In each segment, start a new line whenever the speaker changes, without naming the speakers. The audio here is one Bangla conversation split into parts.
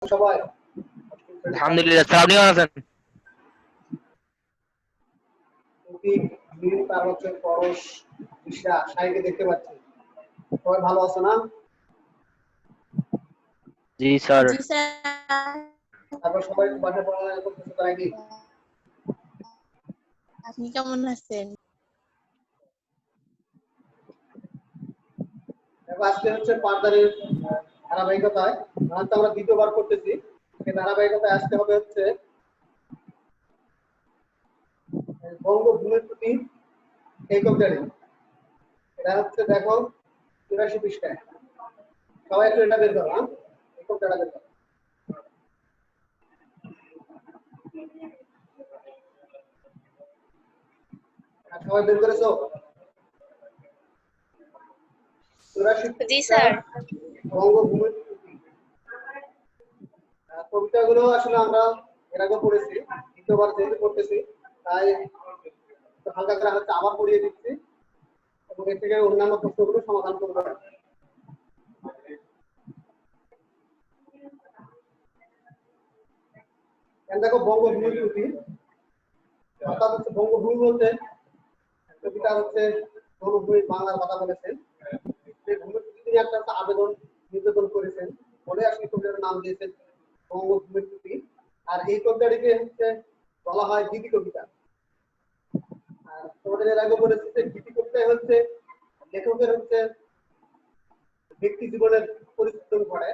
সবাই
আলহামদুলিল্লাহ স্যার, আপনি কেমন আছেন?
তার হচ্ছে পরশ ঈশা সাইকে দেখতে পাচ্ছি। সবাই ভালো আছে না?
জি স্যার।
জি স্যার।
তারপর সবাই বাসায় পড়ালেখা করতেছে তাই কি?
আপনি কেমন আছেন?
আজকে হচ্ছে পাঠদানের ধারাবাহিকতায় তো আমরা দ্বিতীয়বার করতেছি। এই ধারাবাহিকতায় আসতে হবে হচ্ছে বঙ্গভূমির প্রতি এই কবিতাটি। এটা হচ্ছে দেখো ৮৩ পৃষ্ঠায়। সবাই একটু এটা বের করো। এই কবিতাটা বের করো। সবাই বের করেছো? ৮৪
জি স্যার।
বঙ্গভূমির প্রতি। কবিতাগুলো আসলে আমরা এর আগে পড়েছি, দ্বিতীয়বার যেহেতু পড়তেছি তাই হালকা করে হচ্ছে আবার পড়িয়ে দিচ্ছি এবং এর থেকে অন্যান্য প্রশ্নগুলো সমাধান করবো। দেখো বঙ্গভূমির প্রতি অর্থাৎ হচ্ছে বঙ্গভূমি বলতে কবিতা হচ্ছে বঙ্গভূমি বাংলার কথা বলেছেন। সেই ভূমির প্রতি তিনি একটা আবেদন নিবেদন করেছেন বলে আসলে কবিতার নাম দিয়েছেন বঙ্গভূমির প্রতি। আর এই কবিতাটিকে হচ্ছে বলা হয় গীতি কবিতা। আর তোমাদের এর আগে বলেছি যে গীতি কবিতায় হচ্ছে লেখকের হচ্ছে ব্যক্তি জীবনের পরিচিত করে,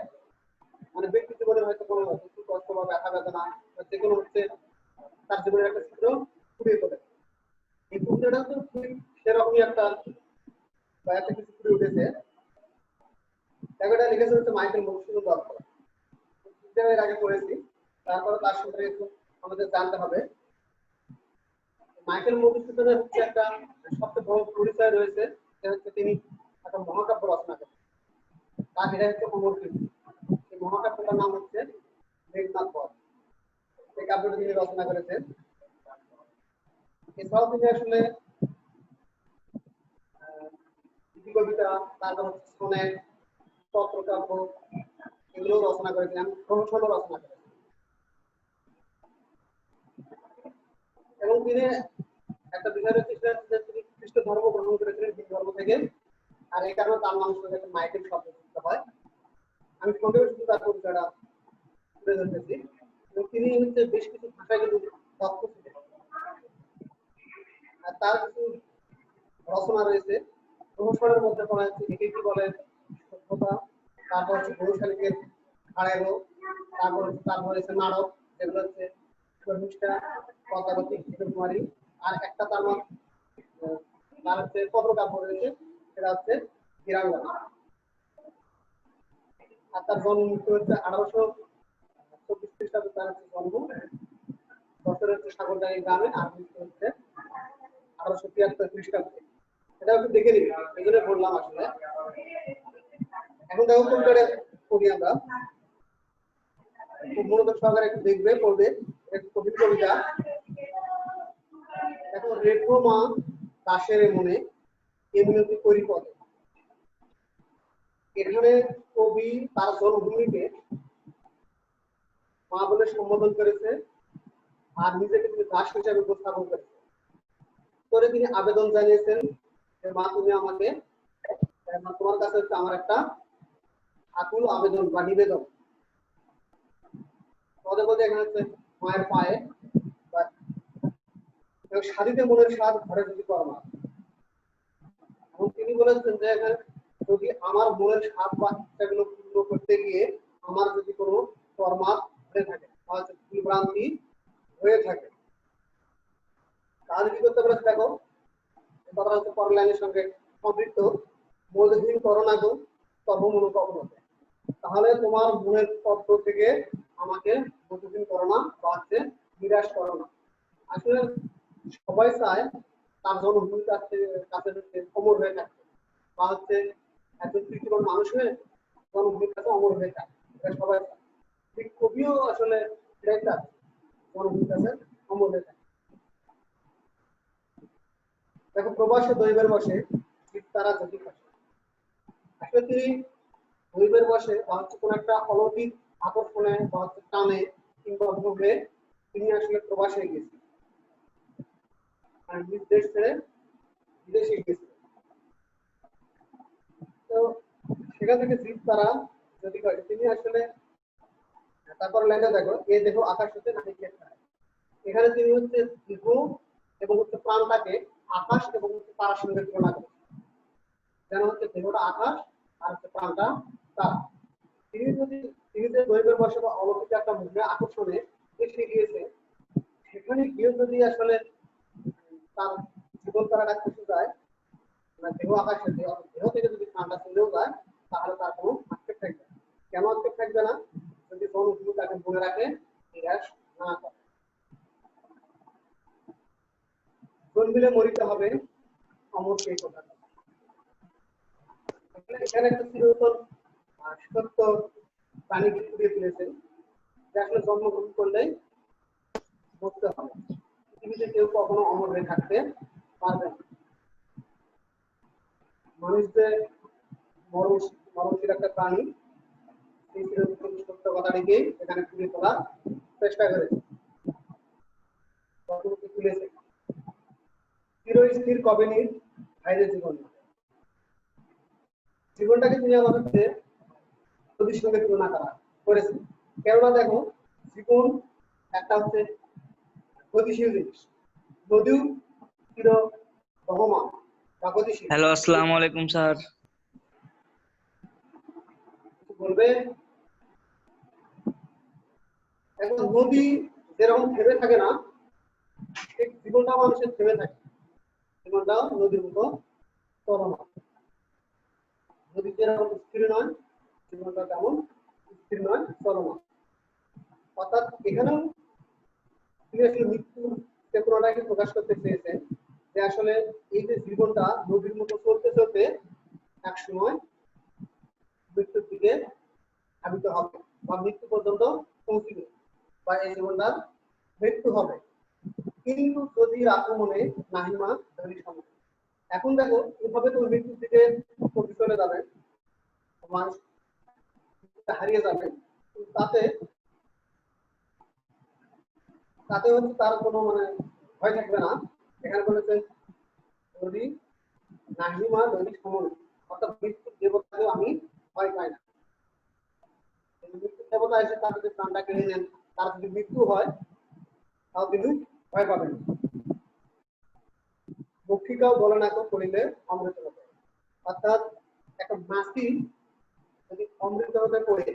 মানে ব্যক্তি জীবনের হয়তো কোনো দুঃখ কষ্ট বা ব্যথা বেদনা যে কোনো হচ্ছে তার জীবনের একটা চিত্র ফুটিয়ে তোলে। এই কবিতাটা তো সেরকমই একটা বা একটা কিছু ফুটে উঠেছে। এটা লিখেছে হচ্ছে মাইকেল মধুসূদন দত্ত। এর আগে পড়েছি, তারপরে তার সম্পর্কে একটু আমাদের জানতে হবে। মাইকেল মধুসূদনের হচ্ছে একটা সবচেয়ে বড় পরিচয় রয়েছে, যে হচ্ছে তিনি একটা মহাকাব্য রচনা করেন। তার এটা হচ্ছে অমর কীর্তি। এই মহাকাব্যটার নাম হচ্ছে মেঘনাদ বধ। এই কাব্যটি তিনি রচনা করেছেন। এছাড়াও তিনি আসলে কবিতা, তারপর হচ্ছে সোনেট, পত্রকাব্য এগুলো রচনা করেছেন, প্রহসনও রচনা করেছেন। এবং তিনি একটা বিষয় হচ্ছে যে তিনি খ্রিস্ট ধর্ম গ্রহণ করেছিলেন হিন্দু ধর্ম থেকে। আর এই কারণে তার নাম শুনে মাইকেল শব্দ যুক্ত হয়। আমি সংক্ষেপে শুধু তার পরিচয়টা তুলে ধরতেছি। এবং তিনি হচ্ছে বেশ কিছু ভাষায় কিন্তু দক্ষ ছিলেন। আর তার কিছু রচনা রয়েছে। প্রহসনের মধ্যে পড়া হচ্ছে একেকি বলেন সভ্যতা, তারপর হচ্ছে বৈশালীকের হাড়েরও, তারপর হচ্ছে নাটক, যেগুলো হচ্ছে শর্মিষ্ঠা, পদ্মাবতী, কৃষ্ণকুমারী। আর একটা তার হচ্ছে পত্রকাব্য রয়েছে, সেটা হচ্ছে বীরাঙ্গনা। আর তার জন্ম মৃত্যু হচ্ছে 1824 খ্রিস্টাব্দে তার হচ্ছে জন্ম। বছর হচ্ছে সাগরদাঁড়ি গ্রামে, আর মৃত্যু হচ্ছে 1873 খ্রিস্টাব্দে। এটা একটু দেখে নিবি, এই জন্য বললাম আসলে। এখন দেখো কবিতাটা পড়ি আমরা, খুব মনোযোগ সহকারে একটু দেখবে, পড়বে। একটু কবির কবিতা। এখন রেখো মা দাসের মনে এমনি করি পদে। এখানে কবি তার জন্মভূমিকে মা বলে সম্বোধন করেছে, আর নিজেকে তিনি দাস হিসাবে উপস্থাপন করেছে। করে তিনি আবেদন জানিয়েছেন যে মা তুমি আমাকে, তোমার কাছে হচ্ছে আমার একটা আকুল আবেদন বা নিবেদন। পদে পদে এখানে হচ্ছে মায়ের পায়ে সারিতে মনের স্বাদ ঘরে যদি কর্মা। এবং তিনি বলেছেন যে যদি আমার মনের স্বাদ বা ইচ্ছাগুলো পূর্ণ করতে গিয়ে আমার যদি কোনো কর্মাত হয়ে থাকে, ভ্রান্তি হয়ে থাকে, তাহলে কি করতে পারে? দেখো কথা হচ্ছে পরের লাইনের সঙ্গে সম্পৃক্ত, মূলহীন করোনা গো তব মনোকগ্ন। তাহলে তোমার মনের পদ্ম থেকে আমাকে মূলহীন করোনা বা হচ্ছে নিরাশ করোনা। আসলে সবাই চায় তার জন্মভূমির কাছে অমর হয়ে থাকতে, বা হচ্ছে একজন কৃতিবান মানুষ হয়ে জন্মভূমির কাছে অমর হয়ে থাকে। এটা সবাই চায়। ঠিক কবিও আসলে এটাই চায়, জন্মভূমির কাছে অমর হয়ে থাকে। দেখো প্রবাসে দৈবের বসে তারা যদি আসলে তিনি দৈবের বসে বা হচ্ছে কোন একটা অলৌকিক আকর্ষণে বা টানে কিংবা ভোগে তিনি আসলে প্রবাসে গেছেন, আর নিজ দেশ ছেড়ে বিদেশে গেছেন। তো সেখান থেকে জীব তারা যদি করে তিনি আসলে, তারপর লেখা দেখো এ দেখো আকাশ হতে নাহি খায়। এখানে তিনি হচ্ছে দেহ এবং হচ্ছে প্রাণটাকে আকাশ এবং তারার সঙ্গে তুলনা করেন, যেন হচ্ছে দেহটা আকাশ আর হচ্ছে প্রাণটা তারা। তিনি যে দৈবের বসে বা অলৌকিক একটা মুখে আকর্ষণে এসে গিয়েছে, সেখানে গিয়ে যদি আসলে তার জীবন তারা রাখতে যায়, দেহ আকাশে দেহ থেকে যদি প্রাণটা চলেও যায়, তাহলে তার কোনো আক্ষেপ থাকবে না। কেন আক্ষেপ থাকবে না? যদি কোনো গুরু তাকে মনে রাখে, নিরাশ না করে। জন্মিলে মরিতে হবে, অমর সেই কথা। এখানে একটা চিরন্তন সত্য প্রাণীকে ফুটিয়ে তুলেছেন, যে আসলে জন্মগ্রহণ করলেই মরতে হবে। পৃথিবীতে কেউ কখনো অমর হয়ে থাকতে পারবে না। মানুষ যে মরণশীল একটা প্রাণী, সেই চিরন্তন সত্য কথাটিকে এখানে ফুটিয়ে তোলার চেষ্টা করেছে, তুলেছে। চিরস্থির কবে নির বাইরে জীবন, জীবনটাকে তিনি আমাদের নদীর সঙ্গে তুলনা করেছে। কেননা দেখো, জীবন একটা হচ্ছে গতিশীল জিনিস, নদীও চির বহমান বা গতিশীল।
হ্যালো, আসসালামু আলাইকুম স্যার।
বলবে এখন নদী যেরকম থেমে থাকে না, ঠিক জীবনটা মানুষের থেমে থাকে, জীবনটাও নদীর মতো চলমান। নদী যেরকম স্থির নয়, জীবনটা তেমন স্থির নয়, চলমান। অর্থাৎ এখানেও তিনি আসলে মৃত্যুর চেতনাটাকে প্রকাশ করতে চেয়েছেন, যে আসলে এই যে জীবনটা নদীর মতো চলতে চলতে এক সময় মৃত্যুর দিকে ধাবিত হবে বা মৃত্যু পর্যন্ত পৌঁছবে, বা এই জীবনটার মৃত্যু হবে। কিন্তু যদি আক্রমণে নাহিমা ধরি সময়, এখন দেখো এভাবে তো মৃত্যুর দিকে চলে যাবে, মানুষ হারিয়ে যাবে, তাতে তাতে হচ্ছে তার কোনো ভয় থাকবে না। এখানে বলেছে যদি নাহিমা যদি সময়, অর্থাৎ মৃত্যুর দেবতাকেও আমি ভয় পাই না। মৃত্যুর দেবতা এসে তার যদি প্রাণটা কেড়ে নেন, তার যদি মৃত্যু হয়, তাও তিনি ভয় পাবেন। মক্ষিকাও বলে না তো করিলে অমৃত হবে। অর্থাৎ একটা মাছি যদি অমৃত হতে পড়ে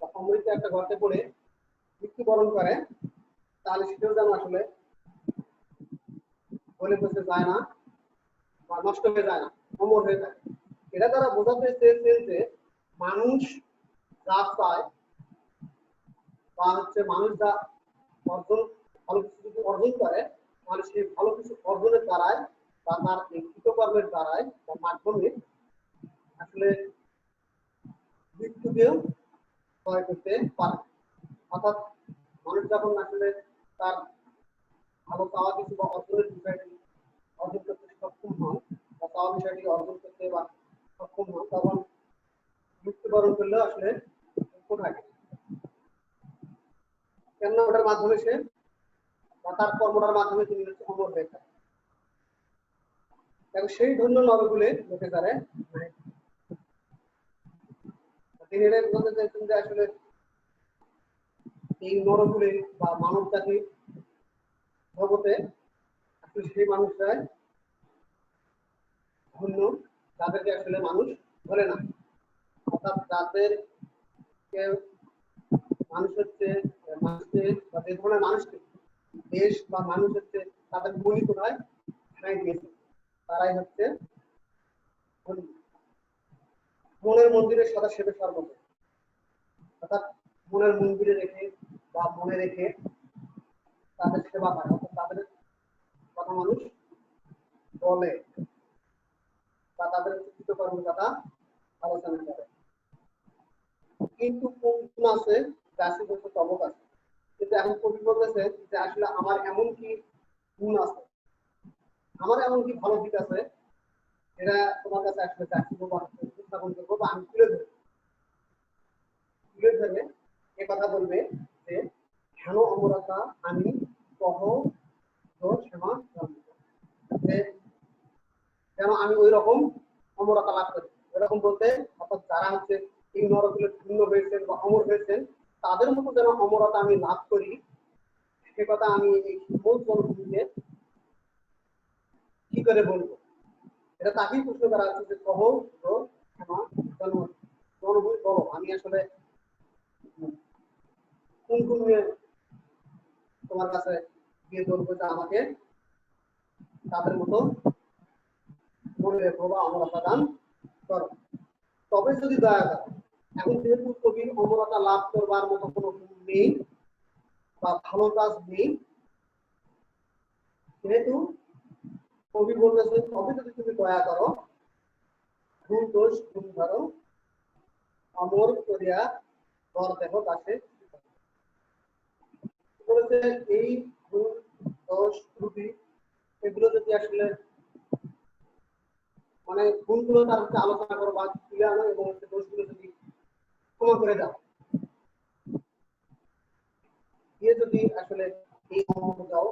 বা অমৃত একটা গর্তে পড়ে মৃত্যুবরণ করে, তাহলে সেটাও যেন আসলে বলে বসে যায় না বা নষ্ট হয়ে যায় না, অমর হয়ে যায়। এটা তারা বোঝাতে চেয়েছেন যে মানুষ যা চায় বা হচ্ছে মানুষ যা অর্জন, ভালো কিছু যদি অর্জন করে, তাহলে সেই ভালো কিছু অর্জনের দ্বারাই বা তার কৃতকর্মের দ্বারাই বা মাধ্যমে আসলে মৃত্যুকেও জয় করতে পারে। অর্থাৎ মানুষ যখন আসলে তার ভালো চাওয়া কিছু বা অর্জনের বিষয়টি অর্জন করতে সক্ষম হন বা চাওয়া বিষয়টি অর্জন করতে বা সক্ষম হন, তখন মৃত্যুবরণ করলে আসলে দুঃখ থাকে। কেননা ওটার মাধ্যমে সে বা তার কর্মটার মাধ্যমে তিনি হচ্ছে অমর হয়ে থাকে। এবং সেই ধন্য নরগুলে লোকে তারা তিনি এটা বলতে চাইছেন যে আসলে এই নরগুলে বা মানব জাতি জগতে আসলে সেই মানুষরাই ধন্য, যাদেরকে আসলে মানুষ ধরে না। অর্থাৎ যাদেরকে মানুষ হচ্ছে মানুষকে বা যে ধরনের মানুষকে দেশ বা মানুষ হচ্ছে তাদের মৌলিক কোথায় ঠাঁই দিয়েছে, তারাই হচ্ছে মনের মন্দিরে সদা সেবে সর্বদা। অর্থাৎ মনের মন্দিরে রেখে বা মনে রেখে তাদের সেবা করে, অর্থাৎ তাদের কথা মানুষ বলে বা তাদের কৃতকর্মের কথা আলোচনা করে। কিন্তু কোন গুণ আছে গাছি বলতে তবক আছে। কিন্তু এখন কবি বলতেছে যে আসলে আমার এমন কি গুণ আছে, আমার এমন কি ভালো দিক আছে, এটা তোমার কাছে আসলে গাছি উপস্থাপন করবো বা আমি তুলে ধরে এ কথা বলবে যে হেন অমরতা আমি কহ দোষ ক্ষমা যে যেন আমি ওই রকম অমরতা লাভ করি। এরকম বলতে অর্থাৎ যারা হচ্ছে এই নরকুলে পূর্ণ হয়েছেন বা অমর হয়েছেন তাদের মতো যেন অমরতা আমি লাভ করি, সে কথা আমি এই মূল জনভূমিকে কি করে বলবো। এটা তাকেই প্রশ্ন করা হচ্ছে যে কহ তো ক্ষমা জনভূমি বলো আমি আসলে কোন কোন তোমার কাছে গিয়ে বলবো যে আমাকে তাদের মতো মনে রেখো বা অমরতা দান করো, তবে যদি দয়া করো। এখন যেহেতু কবির অমরতা লাভ করবার মতো কোনো গুণ নেই বা ভালো কাজ নেই, যেহেতু কবি বলতেছে তবে যদি তুমি দয়া করো ভুল দোষ গুণ ধরো অমর করিয়া বর দেহ কাছে বলেছে এই ভুল দোষ ত্রুটি এগুলো যদি আসলে মানে ভুলগুলো তার হচ্ছে আলোচনা করো বা তুলে আনো এবং দোষগুলো যদি ক্ষমা করে দাও, দিয়ে যদি আসলে এই অমর দাও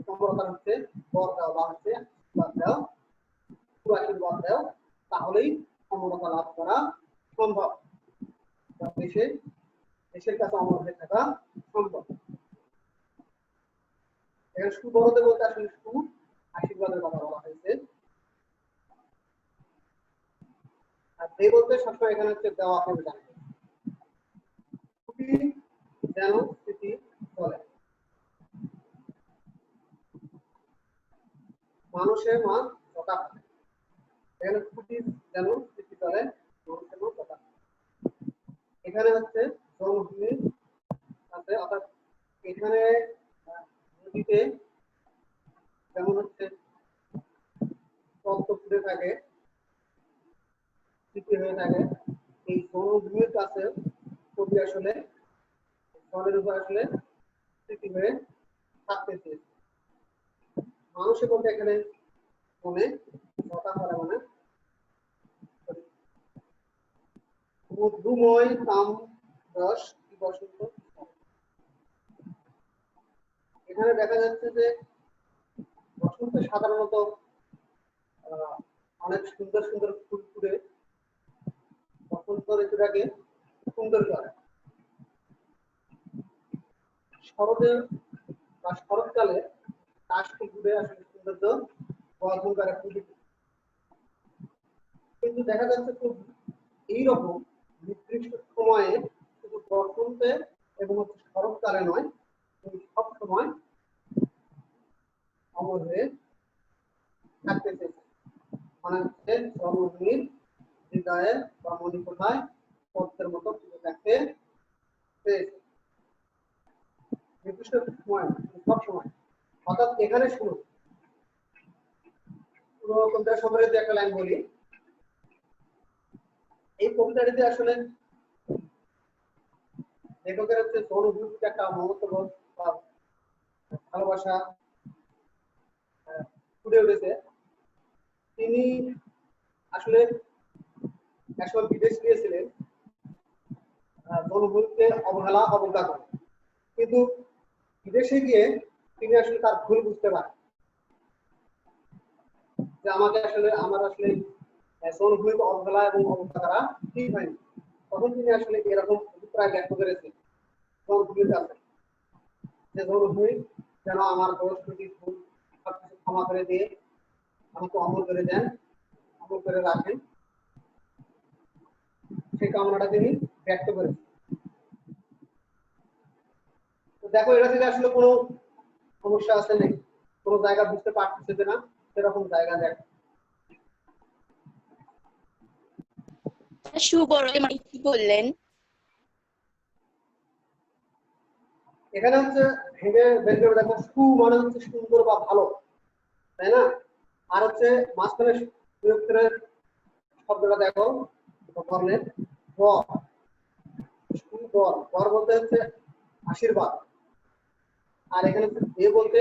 সম্পর্কটা হচ্ছে বর দাও বা হচ্ছে আশীর্বাদ দাও, পুরো আশীর্বাদ দাও, তাহলেই অমরতা লাভ করা সম্ভব, দেশের কাছে অমর হয়ে থাকা সম্ভব। এখানে সুবরতে বলতে আসলে সু আশীর্বাদের কথা বলা হয়েছে, আর দে বলতে সবসময় এখানে হচ্ছে দেওয়া হবে জানে যেন স্থিতি চলে। মানুষের মা কথা এখানে খুঁটি যেন স্থিতি চলে মানুষের মা কথা। এখানে হচ্ছে জনভূমি আছে, অর্থাৎ এখানে নদীতে যেমন হচ্ছে পদ্ম ফুটে থাকে স্থিতি হয়ে থাকে, এই জনভূমির কাছে কবি আসলে জলের উপর আসলে স্থিতি হয়ে থাকতে চেয়েছে। মানুষের বলতে এখানে মনে কথা বলে মানে মধুময় তাম রস কি বসন্ত। এখানে দেখা যাচ্ছে যে বসন্তে সাধারণত অনেক সুন্দর সুন্দর ফুল ফুটে বসন্ত ঋতুটাকে সুন্দর করে। শরতে বা শরৎকালে কাশ ফুল ফুটে আসলে সৌন্দর্য বর্ধন করে ফুল, কিন্তু দেখা যাচ্ছে খুব এইরকম নির্দিষ্ট সময়ে শুধু বসন্তে এবং শরৎকালে নয় সব সময় অমর হয়ে থাকতে চেয়েছে, মানে হচ্ছে জন্মভূমির হৃদয়ের বা মণিকোঠায় পদ্মের মতো ফুটে থাকতে চেয়েছে নির্দিষ্ট সময় সব সময়। অর্থাৎ এখানে শুরু পুরো কবিতা সম্পর্কে একটা লাইন বলি। এই কবিতাটিতে আসলে লেখকের হচ্ছে জনভূমির একটা মমত্ববোধ বা ভালোবাসা ফুটে উঠেছে। তিনি আসলে একসময় বিদেশ গিয়েছিলেন জনভূমিকে অবজ্ঞা করেন, কিন্তু বিদেশে গিয়ে তিনি আসলে তার ভুল বুঝতে পারেন যে আমাকে আসলে আমার আসলে জনভূমিকে অবহেলা এবং অবজ্ঞা করা ঠিক হয়নি। তখন তিনি আসলে এরকম অভিপ্রায় ব্যক্ত করেছেন জনভূমির কাছে যে জনভূমি যেন আমার দোষ ত্রুটি ভুল সবকিছু ক্ষমা করে দিয়ে আমাকে অমর করে দেন, অমর করে রাখেন, সেই কামনাটা তিনি ব্যক্ত করেছেন। তো দেখো এটা থেকে আসলে কোনো সমস্যা আছে নাকি, কোনো জায়গা বুঝতে পারতেছে না, সেরকম জায়গা দেখ।
সুবরতে মানে কি বললেন?
এখানে হচ্ছে ভেঙে বের করে দেখো সু মানে হচ্ছে সুন্দর বা ভালো, তাই না? আর হচ্ছে মাঝখানে বিরক্তির শব্দটা দেখো বর্ণের বর, বর বর বলতে হচ্ছে আশীর্বাদ, আর এখানে হচ্ছে দে বলতে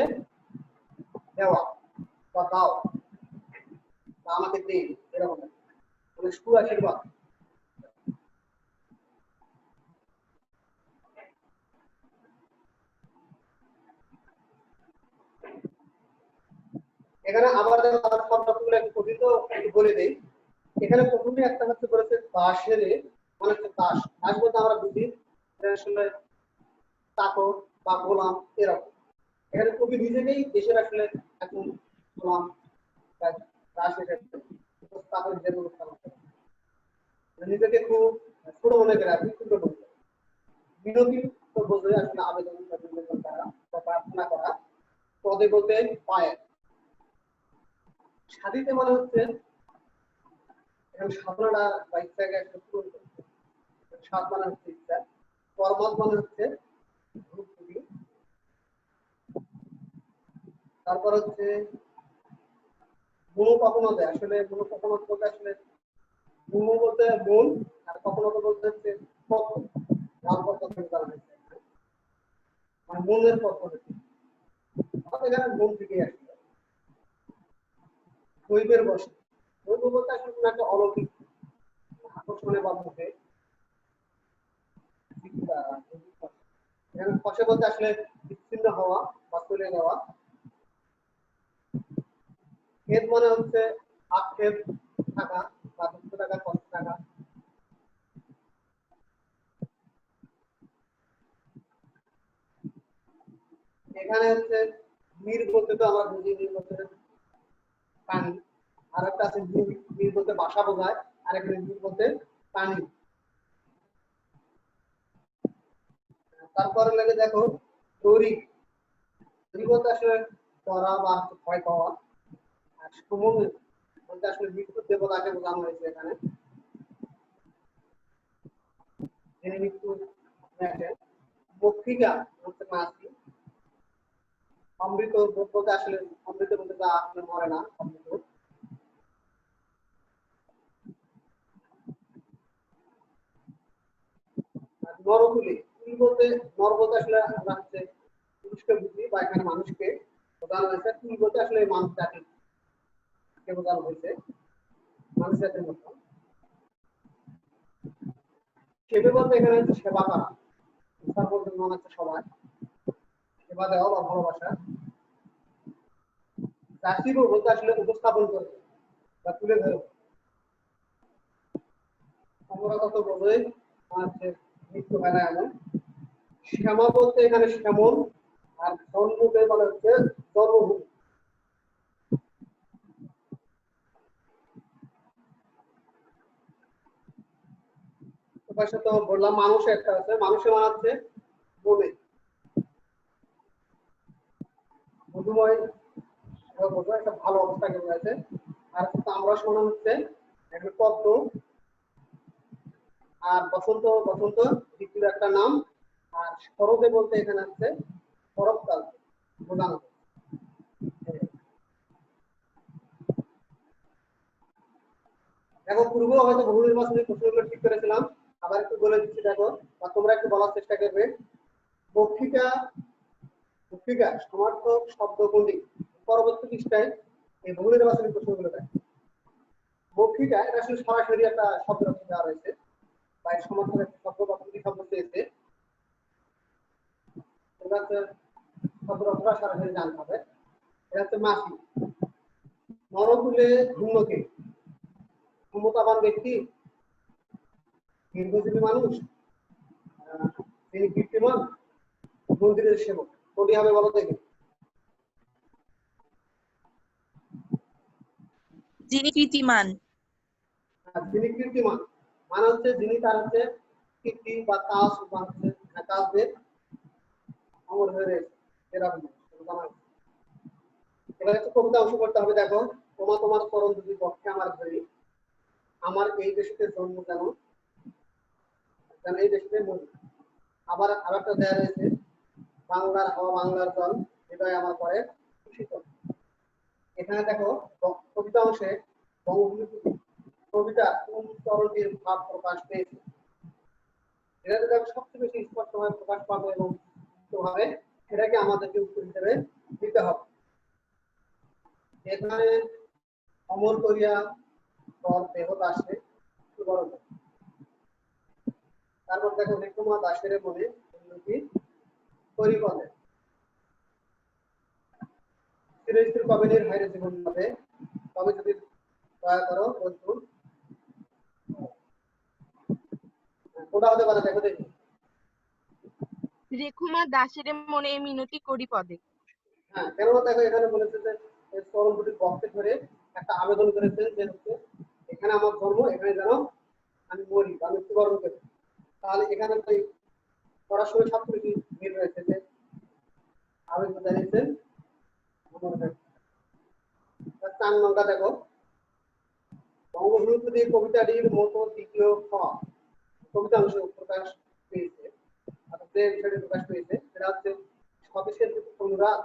দেওয়া বা দাও বা আমাকে দে, এরকম মানে সু আশীর্বাদ। এখানে আবার শব্দগুলো একটু কঠিন তো একটু বলে দেই। এখানে প্রথমে একটা হচ্ছে বলেছে দাসের, মানে হচ্ছে দাস। দাস বলতে আমরা বুঝি আসলে চাকর বা গোলাম এরকম। এখানে কবি নিজেকেই দেশের আসলে এখন গোলাম দাস হিসেবে উপস্থাপন হিসেবে উপস্থাপন করে, নিজেকে খুব ছোট মনে করে আর কি, ছোট মনে করে। বিনতি তো বলতে আসলে আবেদন করা বা প্রার্থনা করা, পদে বলতে পায়। সাধিতে মানে হচ্ছে এখানে সাধনাটা বা ইচ্ছাকে একটা পূরণ করতে। সাধ মানে হচ্ছে ইচ্ছা, কর্মত মানে হচ্ছে ভুক্তি, তারপর হচ্ছে গুণ কখনো দেয়। আসলে গুণ কখনো বলতে আসলে গুণ বলতে মূল, আর কখনো বলতে হচ্ছে পক্ষ, লাল পক্ষ থেকে করা হয়েছে, মানে মূলের পক্ষ থেকে। এখানে মূল থেকে আসলে দৈবের বসে। দৈব বলতে আসলে কোন একটা অলৌকিক আকর্ষণে বা মুখে, এখানে ফসে বলতে আসলে বিচ্ছিন্ন হওয়া বা চলে যাওয়া। খেদ মানে হচ্ছে আক্ষেপ থাকা বা দুঃখ থাকা, কষ্ট থাকা। এখানে হচ্ছে নীর বলতে তো আমরা বুঝি নীর বলতে পানি, আর একটা আছে নীর বলতে বাসা বোঝায়, আর একটা নীর বলতে পানি। তারপরে লেগে দেখো তৈরি, তৈরি বলতে আসলে করা বা ভয় পাওয়া। আর সুমন বলতে আসলে মৃত্যু দেবতাকে বোঝানো হয়েছে এখানে, যিনি মৃত্যু দেখেন। মক্ষিকা হচ্ছে মাছি। অমৃত বলতে আসলে অমৃত বলতে যা আসলে মরে না, অমৃত। আর নরকুলি, কুলি বলতে নর বলতে আসলে আমরা হচ্ছে পুরুষকে বুঝি বা এখানে মানুষকে বোঝানো হয়েছে। কুলি বলতে আসলে মানুষ জাতিকে বোঝানো হয়েছে, মানুষ জাতির মতো। সেবে বলতে এখানে হচ্ছে সেবা করা, ঈশ্বর বলতে মনে হচ্ছে সবাই সেবা দেওয়া বা ভালোবাসা। জাতির বলতে আসলে উপস্থাপন করবে বা তুলে ধরবে। আমরা কত বোঝই হচ্ছে মৃত্যু হয় না এমন। শ্যামা বলতে এখানে শ্যামল, আর জন্মতে বলে হচ্ছে জন্মভূমি। তো বললাম মানুষ একটা আছে, মানুষের মানে হচ্ছে বলে মধুময় একটা ভালো অবস্থাকে বোঝাচ্ছে। আর আমরা শোনা হচ্ছে একটা পদ্ম, আর বসন্ত, বসন্ত ঋতুর একটা নাম। আর শরতে বলতে এখানে হচ্ছে শরৎকাল বোঝানো। দেখো পূর্ব হয়তো বহু নির্বাচনী প্রশ্নগুলো ঠিক করেছিলাম, আবার একটু বলে দিচ্ছি দেখো, বা তোমরা একটু বলার চেষ্টা করবে। বক্তৃতা, বক্তৃতা সমার্থক শব্দ কোনটি? পরবর্তী পৃষ্ঠায় এই বহু নির্বাচনী প্রশ্নগুলো দেয়। বক্তৃতা এটা আসলে সরাসরি একটা শব্দ দেওয়া রয়েছে, বা এর সমার্থক একটা শব্দ বা প্রতি শব্দ পেয়েছে, এটা হচ্ছে শব্দটা সরাসরি জানতে হবে। এটা হচ্ছে মাসি। নরকুলে ধূমকে ক্ষমতাবান ব্যক্তি, দীর্ঘজীবী মানুষ, তিনি কীর্তিমান, মন্দিরের সেবক। কোনটি হবে বলো দেখি?
যিনি কীর্তিমান।
যিনি কীর্তিমান মানে হচ্ছে যিনি তার হচ্ছে কীর্তি বা কাজ বা হচ্ছে কাজদের অমর হয়ে রয়েছে এরকম। এবার একটু কবিতা অংশ করতে হবে। দেখো, তোমার তোমার করণ যদি পক্ষে আমার ধরি, আমার এই দেশে জন্ম কেন, এই দেশে মরি। আবার আরেকটা দেয়া রয়েছে, বাংলার হাওয়া বাংলার জল, হৃদয় আমার পরে শীতল। এখানে দেখো কবিতা অংশে বঙ্গভূমি কবিতা কোন চরণটির ভাব প্রকাশ পেয়েছে, এটাতে দেখো সবচেয়ে বেশি স্পষ্টভাবে প্রকাশ পাবে এবং ভাবে এটাকে আমাদেরকে উত্তর হিসেবে দিতে হবে। এখানে অমর করিয়া পর দেহত আসে বড়। তারপর দেখো বিক্রমা দাসের মনে উন্নতি পরিপদে চিরস্থির কবিনীর হাইরে জীবন পাবে, তবে যদি দয়া করো বন্ধু কোনটা হতে পারে দেখো দেখি।
রেখুমা দাসের মনে মিনতি করি পদে।
হ্যাঁ, কেননা দেখো এখানে বলেছে যে এই চরণ দুটি পক্ষে ধরে একটা আবেদন করেছেন যে হচ্ছে এখানে আমার ধর্ম, এখানে যেন আমি মরি বা মৃত্যুবরণ করি। তাহলে এখানে তো সরাসরি সবকিছু মিল রয়েছে যে আবেদন জানিয়েছেন আমার ভাই। 4 নম্বরটা দেখো, বঙ্গভূমি কবিতাটির মতো দ্বিতীয় খ কবিতা অংশ প্রকাশ পেয়েছে, অর্থাৎ যে বিষয়টি প্রকাশ পেয়েছে সেটা হচ্ছে স্বদেশের প্রতি অনুরাগ।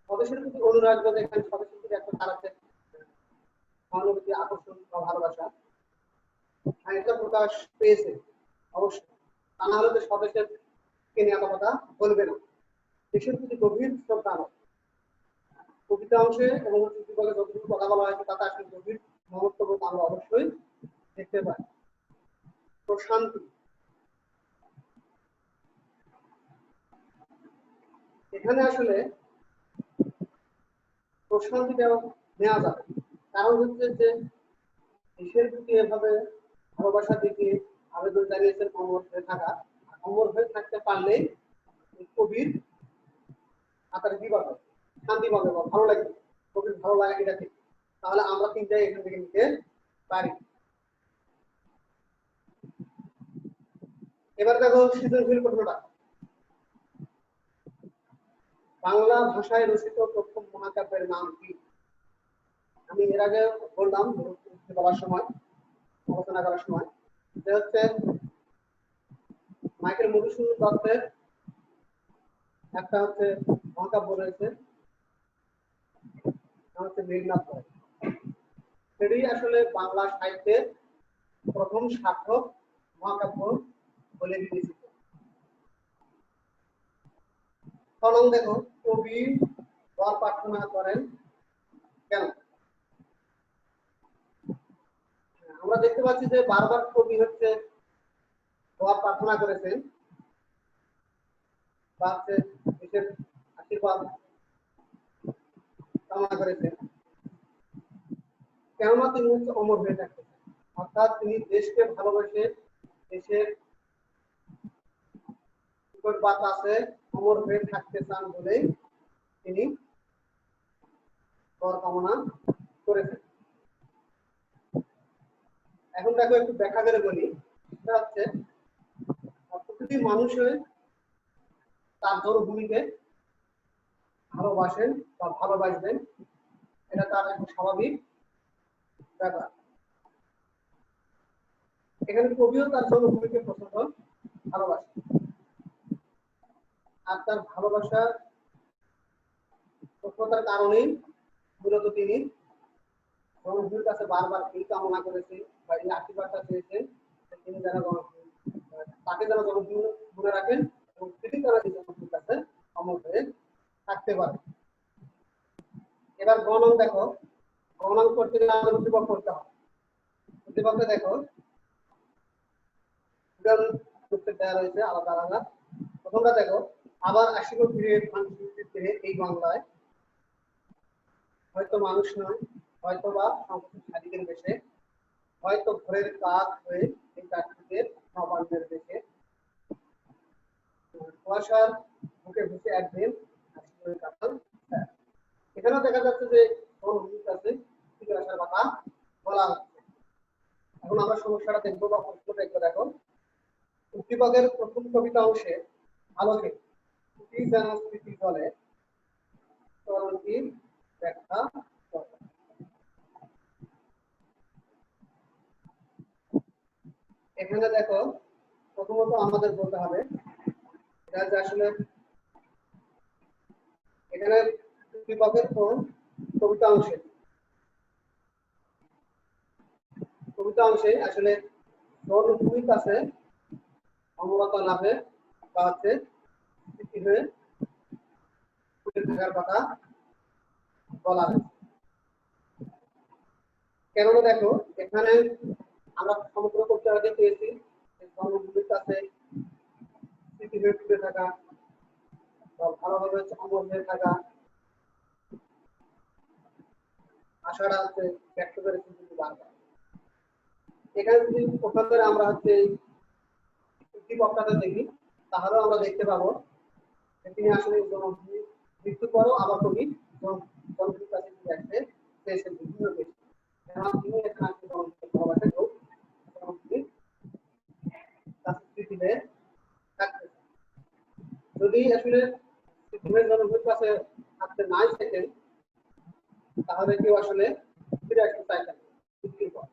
স্বদেশের প্রতি অনুরাগ বলতে এখানে স্বদেশের প্রতি একটা তার আছে সহানুভূতি, আকর্ষণ বা ভালোবাসা, এটা প্রকাশ পেয়েছে অবশ্যই। তা না হলে তো স্বদেশের কে নিয়ে এত কথা বলবে না। দেশের প্রতি গভীর শ্রদ্ধা কবিতা অংশে এবং বিভাগে যতটুকু কথা বলা হয়েছে তাতে আসলে গভীর মহত্ববোধ আমরা অবশ্যই দেখতে পাই। প্রশান্তি, এখানে আসলে প্রশান্তিটা নেওয়া যাবে, কারণ হচ্ছে যে দেশের প্রতি এভাবে ভালোবাসা দেখিয়ে আবেদন জানিয়েছেন অমর হয়ে থাকা। অমর হয়ে থাকতে পারলে কবির আতার কি পাবে, শান্তি পাবে বা ভালো লাগবে, কবির ভালো লাগে এটা ঠিক। তাহলে আমরা তিনটাই এখান থেকে নিতে পারি। এবার দেখো সৃজনশীল প্রশ্নটা, বাংলা ভাষায় রচিত প্রথম মহাকাব্যের নাম কি? আমি এর আগে বললাম বলার সময়, আলোচনা করার সময়, যে হচ্ছে মাইকেল মধুসূদন দত্তের একটা হচ্ছে মহাকাব্য রয়েছে, হচ্ছে মেঘনাদ বধ। সেটি আসলে বাংলা সাহিত্যের প্রথম সার্থক মহাকাব্য বলে বিবেচিত। ফলন দেখো, কবি বর প্রার্থনা করেন কেন? আমরা দেখতে পাচ্ছি যে বারবার কবি হচ্ছে বর প্রার্থনা করেছেন বা হচ্ছে দেশের আশীর্বাদ কামনা করেছেন, কেননা তিনি হচ্ছে অমর হয়ে থাকতেন, অর্থাৎ তিনি দেশকে ভালোবেসে দেশের বাতাসে অমর হয়ে থাকতে চান বলেই তিনি বর কামনা করেছেন। এখন দেখো একটু ব্যাখ্যা করে বলি, সেটা হচ্ছে প্রতিটি মানুষের তার জন্মভূমিকে ভালোবাসেন বা ভালোবাসবেন, এটা তার একটা স্বাভাবিক ব্যাপার। এখানে কবিও তার জন্মভূমিকে প্রচন্ড ভালোবাসেন, আর তার ভালোবাসার সত্যতার কারণেই মূলত তিনি জন্মভূমির কাছে বারবার এই কামনা করেছেন বা এই আশীর্বাদটা চেয়েছেন তিনি যেন তাকে যেন জন্মভূমি মনে রাখেন এবং তিনি যেন এই জন্মভূমির কাছে অমর হয়ে থাকতে পারেন। এবার গণন দেখো, গণন করতে গেলে আমাদের উদ্দীপক করতে হবে। উদ্দীপকটা দেখো দেওয়া রয়েছে আলাদা আলাদা। প্রথমটা দেখো, আবার আসিব ফিরে এই বাংলায়, হয়তো মানুষ নয়, হয়তো বা শারীরিক বেশে, হয়তো ঘরের কাজ হয়ে এই কাঠের নবান্নের দেশে, কুয়াশার মুখে ভেসে একদিন কাটাল। এখানেও দেখা যাচ্ছে যে আছে ফিরে আসার কথা বলা হচ্ছে। এখন আমরা সমস্যাটা দেখবো বা প্রশ্নটা একটু দেখো, উদ্দীপকের প্রথম কবিতা অংশে আলোকে যেন স্মৃতি চলে চরণটির ব্যাখ্যা করো। এখানে দেখো প্রথমত আমাদের বলতে হবে এটা যে আসলে এখানে উদ্দীপকের কোন কবিতা অংশে আসলে জন্মভূমির কাছে অমরতা লাভে বা হচ্ছে স্মৃতি হয়ে থাকার কথা বলা হয়েছে। কেননা দেখো এখানে আমরা সমগ্র কবিতাটাকে পেয়েছি জন্মভূমির কাছে স্মৃতি হয়ে ফুটে থাকা, বা ভালোভাবে হচ্ছে অমর হয়ে থাকা, আশাটা হচ্ছে ব্যক্ত করেছেন কিন্তু বারবার। এখানে যদি ওখানে আমরা হচ্ছে উদ্দীপকটাতে দেখি, তাহলেও আমরা দেখতে পাবো যে তিনি আসলে মৃত্যু পরও আবার কবি জনগণের কাছে আসতে চেয়েছেন বিভিন্ন দেশে। যেমন তিনি এখানে আসলে জনগণের ভালোবাসা লোক, তিনি তার স্মৃতিতে থাকতেছেন। যদি আসলে জনগণের কাছে থাকতে নাই থাকেন, তাহলে কেউ আসলে ফিরে আসতে চাইতেন মৃত্যুর পর।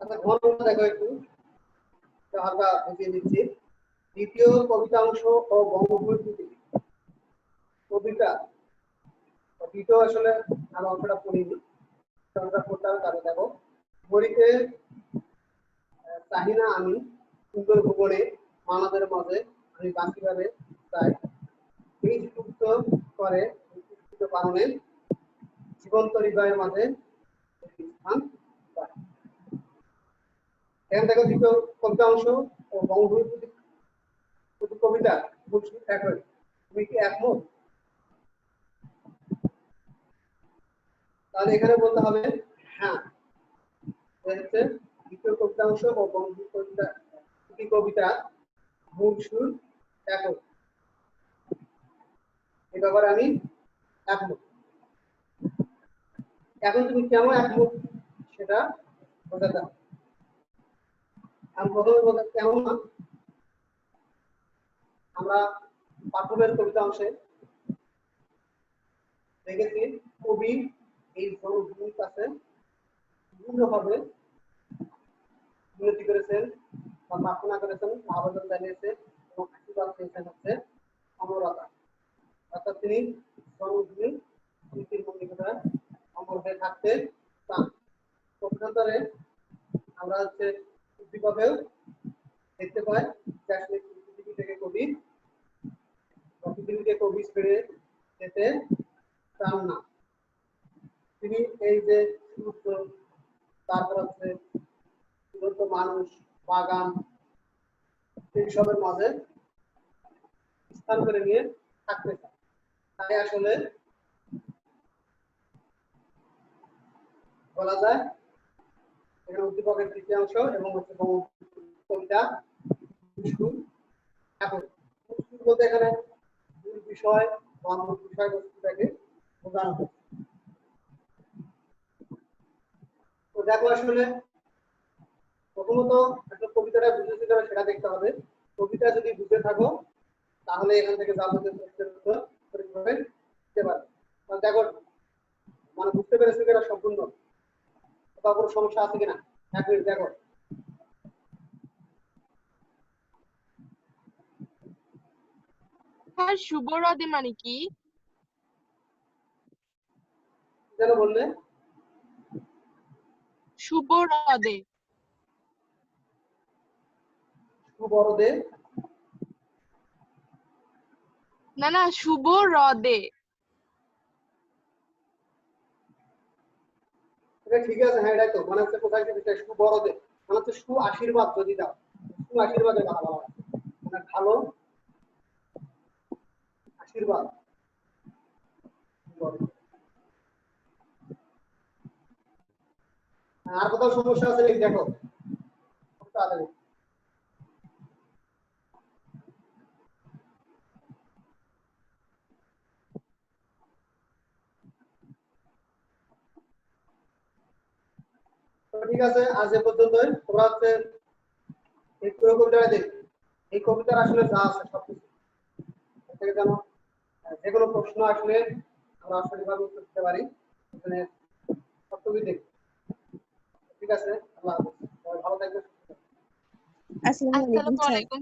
আচ্ছা, ঘটনা দেখো একটু হালকা বুঝিয়ে দিচ্ছি। দ্বিতীয় কবিতা অংশ ও বঙ্গভূমি কবিতা দ্বিতীয় আসলে আমি অংশটা পড়িনি, অংশটা পড়তে হবে। তাহলে দেখো, ঘড়িতে চাহিনা আমি সুন্দর ভুবনে মানবের মাঝে আমি বাঁচিবারে চাই, বীজ মুক্ত করে কারণে জীবন্ত হৃদয়ের মাঝে স্থান পায়। এখান থেকে দ্বিতীয় কবিতা অংশ ও বঙ্গভূমি কবিতা একই। তুমি কি একমত? তাহলে এখানে বলতে হবে হ্যাঁ। হচ্ছে দ্বিতীয় কবিতা অংশ ও বঙ্গভূমি কবিতা মূল সুর একই। এই ব্যাপারে আমি একমত। এখন তুমি কেমন একমত সেটা বোঝাতে হবে। আমি প্রথমে বলতে কেমন না, আমরা পাঠ্যের কবিতা অংশে দেখেছি কবি এই জনভূমির কাছে বিভিন্নভাবে বিনতি করেছেন বা প্রার্থনা করেছেন, আবেদন জানিয়েছে এবং আশীর্বাদ পেয়েছেন হচ্ছে অমরতা। অর্থাৎ তিনি জনভূমির নীতির মন্দিরটা অমর হয়ে থাকতে চান। পক্ষান্তরে আমরা হচ্ছে উদ্দীপকেও দেখতে পাই যে আসলে পৃথিবী থেকে কবি পৃথিবীকে কবি ছেড়ে যেতে চান না। তিনি এই যে সূর্য, তারপর হচ্ছে জীবন্ত মানুষ, বাগান, এইসবের মাঝে স্থান করে নিয়ে থাকতে চান। তাই আসলে বলা যায় এখানে উদ্দীপকের তৃতীয়াংশ এবং হচ্ছে কবিতা এখন বলতে এখানে মূল বিষয় বা মূল বিষয়বস্তুটাকে বোঝানো হচ্ছে। তো দেখো আসলে প্রথমত একটা কবিতাটা বুঝেছি যাবে সেটা দেখতে হবে। কবিতা যদি বুঝে থাকো তাহলে এখান থেকে যাবতীয় প্রশ্নের উত্তর সঠিকভাবে দিতে পারবে। কারণ দেখো মানে বুঝতে পেরেছি কিনা সম্পূর্ণ, কোথাও কোনো সমস্যা আছে কিনা এক মিনিট দেখো।
স্যার শুভ হ্রদে মানে কি?
যেন বললে
শুভ হ্রদে।
সুবরদে,
না না, শুভ হ্রদে।
এটা ঠিক আছে। হ্যাঁ, এটাই তো মানে হচ্ছে কোথায় কি সুবরদে মানে হচ্ছে সু আশীর্বাদ যদি দাও, সু আশীর্বাদের কথা বলা হয়, মানে ভালো আশীর্বাদ। আর কোথাও সমস্যা আছে নাকি দেখো তাড়াতাড়ি। ঠিক আছে, আজ এ পর্যন্তই। তোমরা হচ্ছে এই পুরো কবিতাটা দেখ, এই কবিতার আসলে যা আছে সবকিছু থেকে যেন যে কোনো প্রশ্ন আসলে আমরা সঠিকভাবে উত্তর দিতে পারি। এখানে সবকিছু দেখ। ঠিক আছে, আল্লাহ হাফেজ, সবাই ভালো থাকবেন।
আসসালামু আলাইকুম
আসসালামু
স্যার।
আলাইকুম।